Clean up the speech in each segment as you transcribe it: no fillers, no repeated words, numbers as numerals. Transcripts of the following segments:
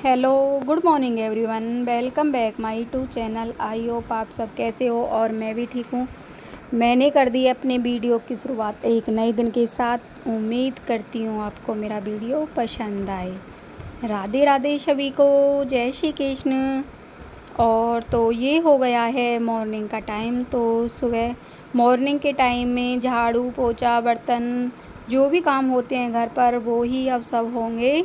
Hello good morning everyone, welcome back my to channel. I hope आप सब कैसे हो और मैं भी ठीक हूँ। मैंने कर दी अपने वीडियो की शुरुआत एक नए दिन के साथ। उम्मीद करती हूँ आपको मेरा वीडियो पसंद आए। राधे राधे सभी को, जय श्री कृष्ण। और तो ये हो गया है मॉर्निंग का टाइम। तो सुबह मॉर्निंग के टाइम में झाड़ू पोछा बर्तन जो भी काम होते हैं घर पर वो ही अब सब होंगे।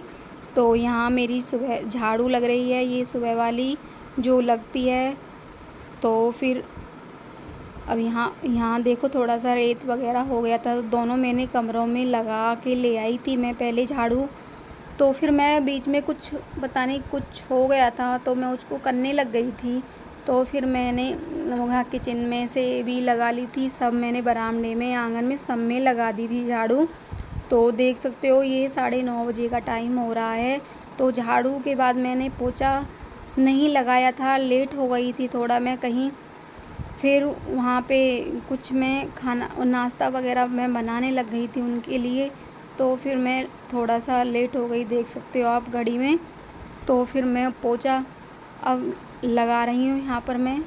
तो यहाँ मेरी सुबह झाड़ू लग रही है, ये सुबह वाली जो लगती है। तो फिर अब यहाँ देखो थोड़ा सा रेत वगैरह हो गया था, तो दोनों मैंने कमरों में लगा के ले आई थी मैं पहले झाड़ू। तो फिर मैं बीच में कुछ पता नहीं कुछ हो गया था तो मैं उसको करने लग गई थी। तो फिर मैंने वहाँ किचन में से भी लगा ली थी, सब मैंने बरामदे में आंगन में सब में लगा दी थी झाड़ू। तो देख सकते हो ये 9:30 बजे का टाइम हो रहा है। तो झाड़ू के बाद मैंने पोछा नहीं लगाया था, लेट हो गई थी थोड़ा मैं कहीं। फिर वहाँ पे कुछ मैं खाना नाश्ता वगैरह मैं बनाने लग गई थी उनके लिए। तो फिर मैं थोड़ा सा लेट हो गई, देख सकते हो आप घड़ी में। तो फिर मैं पोछा अब लगा रही हूँ यहाँ पर मैं।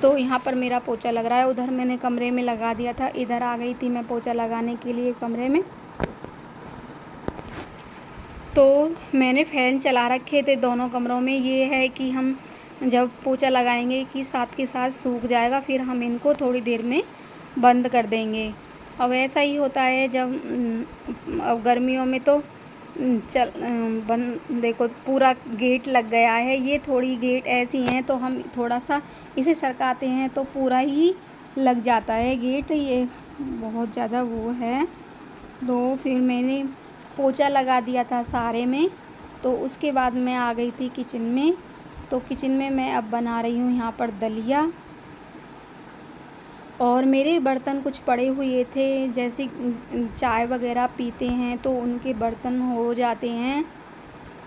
तो यहाँ पर मेरा पोछा लग रहा है, उधर मैंने कमरे में लगा दिया था, इधर आ गई थी मैं पोछा लगाने के लिए कमरे में। तो मैंने फ़ैन चला रखे थे दोनों कमरों में। ये है कि हम जब पोछा लगाएंगे कि साथ के साथ सूख जाएगा, फिर हम इनको थोड़ी देर में बंद कर देंगे। अब ऐसा ही होता है जब अब गर्मियों में तो बंद, देखो पूरा गेट लग गया है। ये थोड़ी गेट ऐसी हैं तो हम थोड़ा सा इसे सरकाते हैं तो पूरा ही लग जाता है गेट, ये बहुत ज़्यादा वो है। तो फिर मैंने पोछा लगा दिया था सारे में। तो उसके बाद मैं आ गई थी किचन में। तो किचन में मैं अब बना रही हूँ यहाँ पर दलिया। और मेरे बर्तन कुछ पड़े हुए थे, जैसे चाय वगैरह पीते हैं तो उनके बर्तन हो जाते हैं।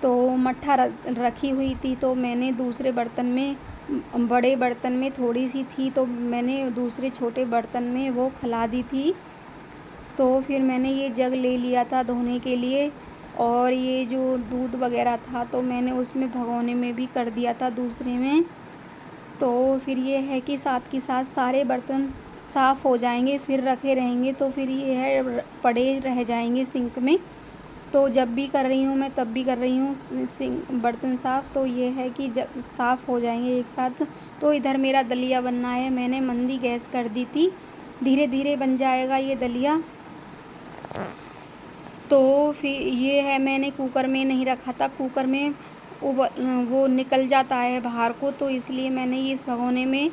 तो मट्ठा रखी हुई थी, तो मैंने दूसरे बर्तन में, बड़े बर्तन में थोड़ी सी थी तो मैंने दूसरे छोटे बर्तन में वो खिला दी थी। तो फिर मैंने ये जग ले लिया था धोने के लिए। और ये जो दूध वगैरह था तो मैंने उसमें भगोने में भी कर दिया था दूसरे में। तो फिर ये है कि साथ के साथ सारे बर्तन साफ़ हो जाएंगे, फिर रखे रहेंगे तो फिर ये है पड़े रह जाएंगे सिंक में। तो जब भी कर रही हूँ मैं तब भी कर रही हूँ सिंक बर्तन साफ़, तो ये है कि साफ़ हो जाएंगे एक साथ। तो इधर मेरा दलिया बनना है, मैंने मंदी गैस कर दी थी, धीरे धीरे बन जाएगा ये दलिया। तो फिर ये है मैंने कुकर में नहीं रखा था, कुकर में वो निकल जाता है बाहर को, तो इसलिए मैंने ये इस भगोने में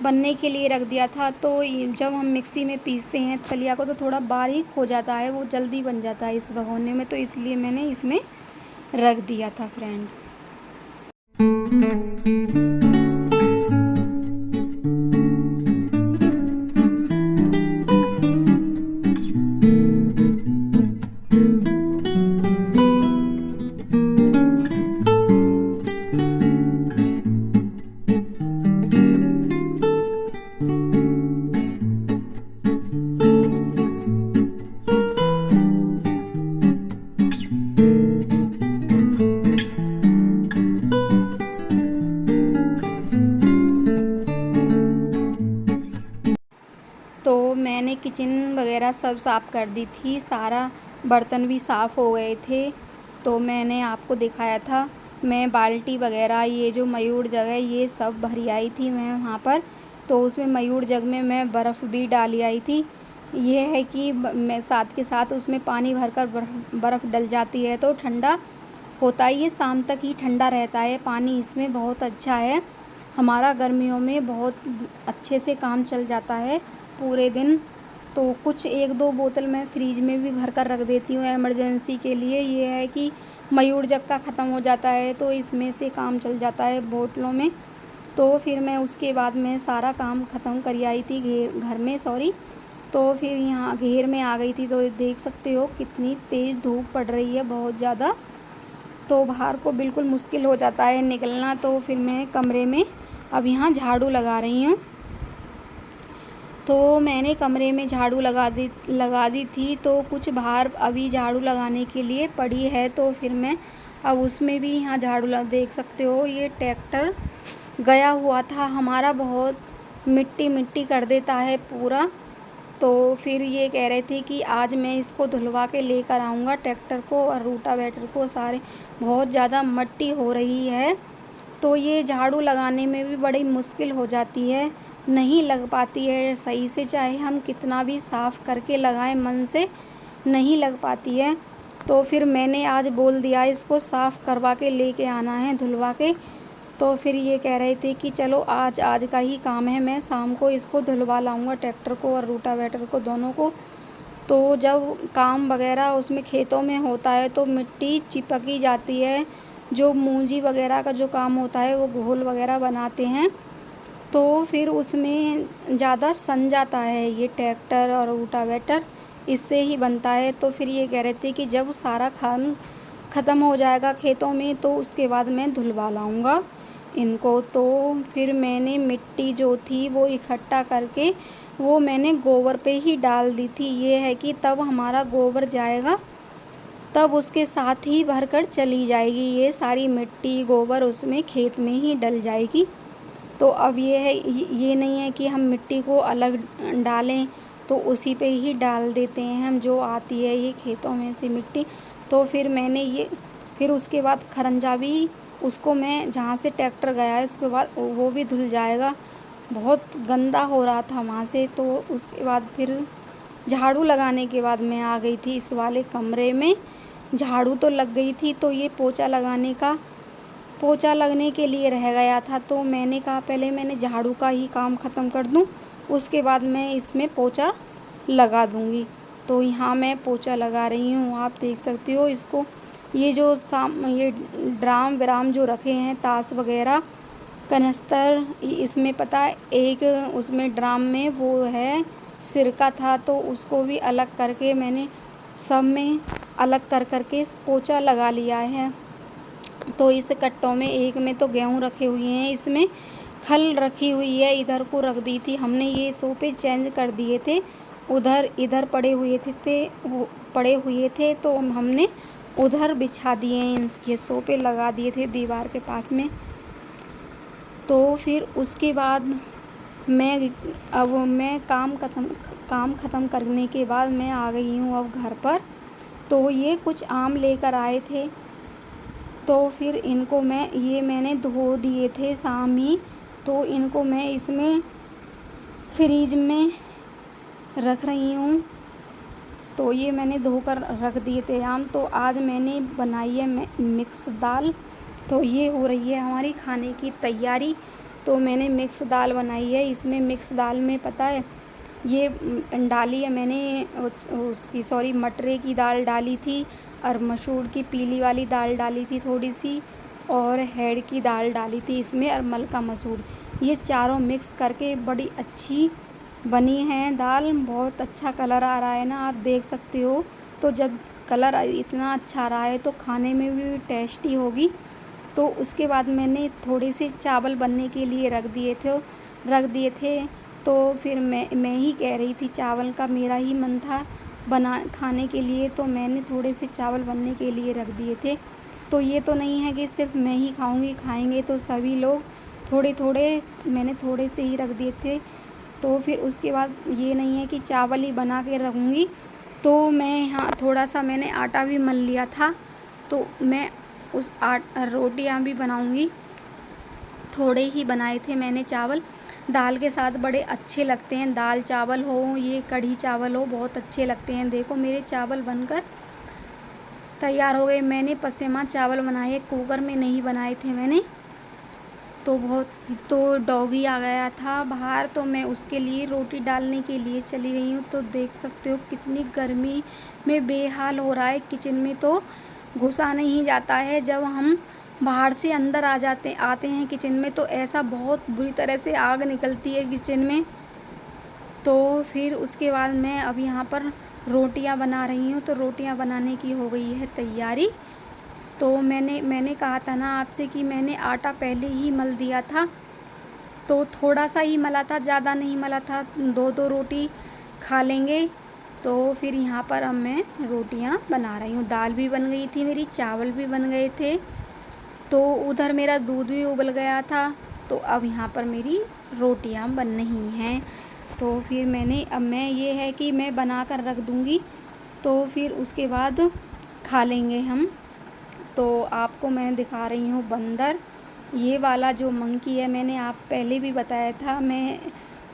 बनने के लिए रख दिया था। तो जब हम मिक्सी में पीसते हैं दलिया को तो थोड़ा बारीक हो जाता है, वो जल्दी बन जाता है इस भगोने में, तो इसलिए मैंने इसमें रख दिया था फ्रेंड। तो मैंने किचन वगैरह सब साफ़ कर दी थी, सारा बर्तन भी साफ़ हो गए थे। तो मैंने आपको दिखाया था, मैं बाल्टी वगैरह ये जो मयूर जग है ये सब भरी आई थी मैं वहाँ पर। तो उसमें मयूर जग में मैं बर्फ़ भी डाली आई थी। ये है कि मैं साथ के साथ उसमें पानी भरकर बर्फ़ डल जाती है तो ठंडा होता है, ये शाम तक ही ठंडा रहता है पानी, इसमें बहुत अच्छा है। हमारा गर्मियों में बहुत अच्छे से काम चल जाता है पूरे दिन। तो कुछ 1-2 बोतल मैं फ्रीज में भी भर कर रख देती हूँ इमरजेंसी के लिए। ये है कि मयूर जग का ख़त्म हो जाता है तो इसमें से काम चल जाता है बोतलों में। तो फिर मैं उसके बाद में सारा काम ख़त्म कर आई थी घर में, सॉरी। तो फिर यहाँ घेर में आ गई थी। तो देख सकते हो कितनी तेज़ धूप पड़ रही है, बहुत ज़्यादा। तो बाहर को बिल्कुल मुश्किल हो जाता है निकलना। तो फिर मैं कमरे में अब यहाँ झाड़ू लगा रही हूँ। तो मैंने कमरे में झाड़ू लगा दी थी। तो कुछ बाहर अभी झाड़ू लगाने के लिए पड़ी है, तो फिर मैं अब उसमें भी यहाँ झाड़ू देख सकते हो, ये ट्रैक्टर गया हुआ था हमारा, बहुत मिट्टी मिट्टी कर देता है पूरा। तो फिर ये कह रहे थे कि आज मैं इसको धुलवा के लेकर आऊँगा ट्रैक्टर को और रूटावेटर को, सारे बहुत ज़्यादा मिट्टी हो रही है। तो ये झाड़ू लगाने में भी बड़ी मुश्किल हो जाती है, नहीं लग पाती है सही से, चाहे हम कितना भी साफ़ करके लगाएं मन से, नहीं लग पाती है। तो फिर मैंने आज बोल दिया इसको साफ़ करवा के लेके आना है धुलवा के। तो फिर ये कह रहे थे कि चलो आज का ही काम है, मैं शाम को इसको धुलवा लाऊंगा ट्रैक्टर को और रूटावेटर को, दोनों को। तो जब काम वगैरह उसमें खेतों में होता है तो मिट्टी चिपकी जाती है, जो मूंजी वगैरह का जो काम होता है वो घोल वगैरह बनाते हैं, तो फिर उसमें ज़्यादा सन जाता है ये ट्रैक्टर और रूटावेटर, इससे ही बनता है। तो फिर ये कह रहे थे कि जब सारा काम ख़त्म हो जाएगा खेतों में तो उसके बाद मैं धुलवा लाऊंगा इनको। तो फिर मैंने मिट्टी जो थी वो इकट्ठा करके वो मैंने गोबर पे ही डाल दी थी। ये है कि तब हमारा गोबर जाएगा तब उसके साथ ही भरकर चली जाएगी, ये सारी मिट्टी गोबर उसमें खेत में ही डल जाएगी। तो अब ये है, ये नहीं है कि हम मिट्टी को अलग डालें, तो उसी पे ही डाल देते हैं हम, जो आती है ये खेतों में से मिट्टी। तो फिर मैंने ये, फिर उसके बाद खरंजा भी, उसको मैं जहाँ से ट्रैक्टर गया है उसके बाद वो भी धुल जाएगा, बहुत गंदा हो रहा था वहाँ से। तो उसके बाद फिर झाड़ू लगाने के बाद मैं आ गई थी इस वाले कमरे में। झाड़ू तो लग गई थी, तो ये पोछा लगने के लिए रह गया था, तो मैंने कहा पहले मैंने झाड़ू का ही काम ख़त्म कर दूं, उसके बाद मैं इसमें पोछा लगा दूंगी। तो यहाँ मैं पोछा लगा रही हूँ, आप देख सकते हो इसको। ये जो ये ड्राम विराम जो रखे हैं, ताश वगैरह कनस्तर, इसमें पता है एक उसमें ड्राम में वो है सिरका था, तो उसको भी अलग करके मैंने सब में अलग कर के पोछा लगा लिया है। तो इस कट्टों में, एक में तो गेहूँ रखे हुए हैं, इसमें खल रखी हुई है, इधर को रख दी थी हमने, ये सोफे चेंज कर दिए थे, इधर पड़े हुए थे तो हमने उधर बिछा दिए हैं, ये सोफे लगा दिए थे दीवार के पास में। तो फिर उसके बाद मैं काम ख़त्म करने के बाद मैं आ गई हूँ अब घर पर। तो ये कुछ आम लेकर आए थे, तो फिर इनको मैंने धो दिए थे शाम ही, तो इनको मैं इसमें फ्रीज में रख रही हूँ। तो ये मैंने धोकर रख दिए थे आम। तो आज मैंने बनाई है मिक्स दाल, तो ये हो रही है हमारी खाने की तैयारी। तो मैंने मिक्स दाल बनाई है, इसमें मिक्स दाल में पता है ये डाली है मैंने उसकी मटरे की दाल डाली थी, और मसूर की पीली वाली दाल डाली थी थोड़ी सी, और हेड़ की दाल डाली थी इसमें, और मलका मसूर, ये चारों मिक्स करके बड़ी अच्छी बनी है दाल। बहुत अच्छा कलर आ रहा है ना, आप देख सकते हो। तो जब कलर इतना अच्छा आ रहा है तो खाने में भी टेस्टी होगी। तो उसके बाद मैंने थोड़े से चावल बनने के लिए रख दिए थे। तो फिर मैं ही कह रही थी, चावल का मेरा ही मन था खाने के लिए, तो मैंने थोड़े से चावल बनने के लिए रख दिए थे। तो ये तो नहीं है कि सिर्फ मैं ही खाऊंगी, खाएंगे तो सभी लोग, थोड़े थोड़े मैंने थोड़े से ही रख दिए थे। तो फिर उसके बाद ये नहीं है कि चावल ही बना के रखूँगी। तो मैं यहाँ थोड़ा सा मैंने आटा भी मल लिया था, तो मैं उस रोटियाँ भी बनाऊँगी। थोड़े ही बनाए थे मैंने चावल, दाल के साथ बड़े अच्छे लगते हैं, दाल चावल हो, ये कढ़ी चावल हो, बहुत अच्छे लगते हैं। देखो मेरे चावल बनकर तैयार हो गए। मैंने पसेमा चावल बनाए, कुकर में नहीं बनाए थे मैंने। तो डॉगी आ गया था बाहर, तो मैं उसके लिए रोटी डालने के लिए चली गई हूँ। तो देख सकते हो कितनी गर्मी में बेहाल हो रहा है, किचन में तो घुसा नहीं जाता है। जब हम बाहर से अंदर आते हैं किचन में, तो ऐसा बहुत बुरी तरह से आग निकलती है किचन में। तो फिर उसके बाद मैं अब यहाँ पर रोटियाँ बना रही हूँ। तो रोटियाँ बनाने की हो गई है तैयारी। तो मैंने कहा था ना आपसे कि मैंने आटा पहले ही मल दिया था, तो थोड़ा सा ही मला था, ज़्यादा नहीं मला था, 2-2 रोटी खा लेंगे। तो फिर यहाँ पर अब मैं रोटियाँ बना रही हूँ। दाल भी बन गई थी मेरी, चावल भी बन गए थे, तो उधर मेरा दूध भी उबल गया था। तो अब यहाँ पर मेरी रोटियाँ बन रही हैं। तो फिर अब मैं ये है कि मैं बना कर रख दूँगी, तो फिर उसके बाद खा लेंगे हम। तो आपको मैं दिखा रही हूँ बंदर। ये वाला जो मंकी है, मैंने आप पहले भी बताया था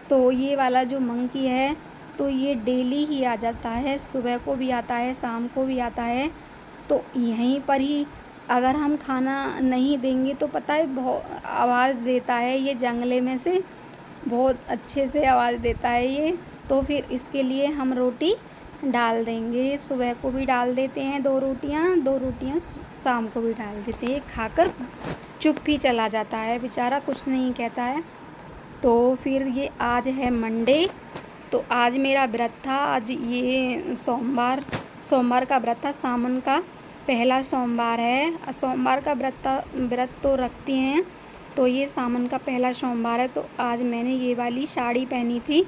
तो ये वाला जो मंकी है, तो ये डेली ही आ जाता है, सुबह को भी आता है, शाम को भी आता है। तो यहीं पर ही अगर हम खाना नहीं देंगे तो पता है बहुत आवाज़ देता है ये, जंगले में से बहुत अच्छे से आवाज़ देता है ये। तो फिर इसके लिए हम रोटी डाल देंगे, सुबह को भी डाल देते हैं 2 रोटियाँ शाम को भी डाल देते हैं। खाकर चुप ही चला जाता है बेचारा, कुछ नहीं कहता है। तो फिर ये आज है मंडे, तो आज मेरा व्रत था। आज ये सोमवार का व्रत था, सावन का पहला सोमवार है। सोमवार का व्रत तो रखते हैं, तो ये सावन का पहला सोमवार है। तो आज मैंने ये वाली साड़ी पहनी थी,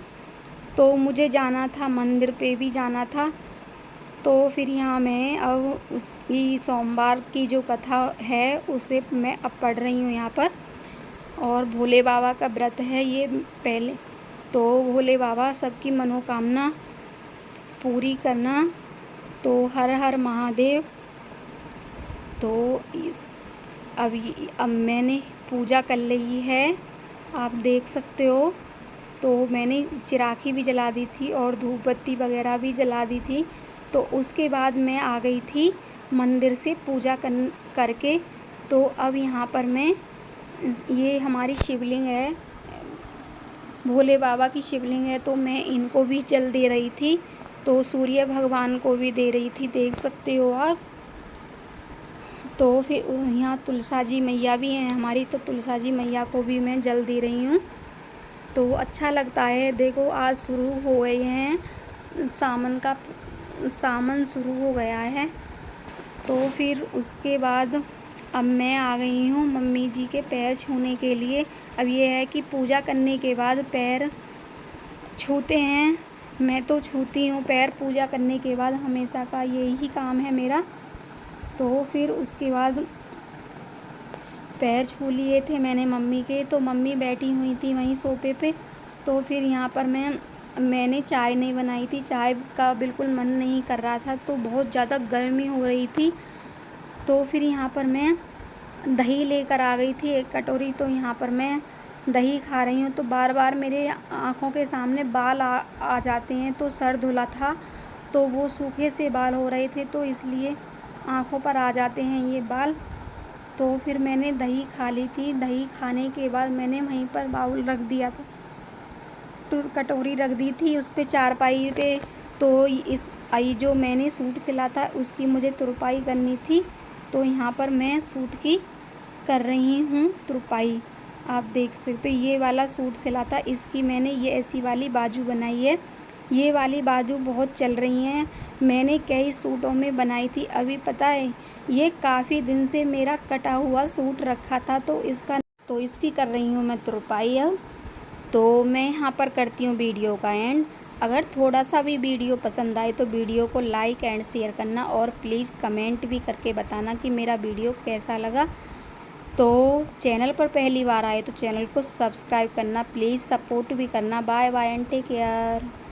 तो मुझे जाना था, मंदिर पे भी जाना था। तो फिर यहाँ मैं अब उसकी सोमवार की जो कथा है उसे मैं अब पढ़ रही हूँ यहाँ पर। और भोले बाबा का व्रत है ये पहले, तो भोले बाबा सबकी मनोकामना पूरी करना। तो हर हर महादेव। तो अब मैंने पूजा कर ली है, आप देख सकते हो। तो मैंने चिरागी भी जला दी थी और धूप बत्ती वगैरह भी जला दी थी। तो उसके बाद मैं आ गई थी मंदिर से पूजा करके। तो अब यहाँ पर मैं ये हमारी शिवलिंग है, भोले बाबा की शिवलिंग है, तो मैं इनको भी जल दे रही थी। तो सूर्य भगवान को भी दे रही थी, देख सकते हो आप। तो फिर यहाँ तुलसा जी मैया भी हैं हमारी, तो तुलसा जी मैया को भी मैं जल दे रही हूँ। तो अच्छा लगता है। देखो आज शुरू हो गए हैं, सावन शुरू हो गया है। तो फिर उसके बाद अब मैं आ गई हूँ मम्मी जी के पैर छूने के लिए। अब ये है कि पूजा करने के बाद पैर छूते हैं, मैं तो छूती हूँ पैर पूजा करने के बाद, हमेशा का यही काम है मेरा। तो फिर उसके बाद पैर छू लिए थे मैंने मम्मी के, तो मम्मी बैठी हुई थी वहीं सोफे पे। तो फिर यहाँ पर मैंने चाय नहीं बनाई थी, चाय का बिल्कुल मन नहीं कर रहा था, तो बहुत ज़्यादा गर्मी हो रही थी। तो फिर यहाँ पर मैं दही लेकर आ गई थी 1 कटोरी, तो यहाँ पर मैं दही खा रही हूँ। तो बार बार मेरे आँखों के सामने बाल आ जाते हैं। तो सर धुला था, तो वो सूखे से बाल हो रहे थे, तो इसलिए आँखों पर आ जाते हैं ये बाल। तो फिर मैंने दही खा ली थी। दही खाने के बाद मैंने वहीं पर बाउल रख दिया था, तो कटोरी रख दी थी उस पे चारपाई पे। तो जो मैंने सूट सिला था उसकी मुझे तुरपाई करनी थी, तो यहाँ पर मैं सूट की कर रही हूँ तुरपाई। आप देख सकते हो ये वाला सूट सिला था, इसकी मैंने ये ऐसी वाली बाजू बनाई है। ये वाली बाजू बहुत चल रही हैं, मैंने कई सूटों में बनाई थी। अभी पता है ये काफ़ी दिन से मेरा कटा हुआ सूट रखा था, तो इसकी कर रही हूँ मैं तुरपाई। अब तो मैं यहाँ पर करती हूँ वीडियो का एंड। अगर थोड़ा सा भी वीडियो पसंद आए तो वीडियो को लाइक एंड शेयर करना, और प्लीज़ कमेंट भी करके बताना कि मेरा वीडियो कैसा लगा। तो चैनल पर पहली बार आए तो चैनल को सब्सक्राइब करना, प्लीज़ सपोर्ट भी करना। Bye bye and take care.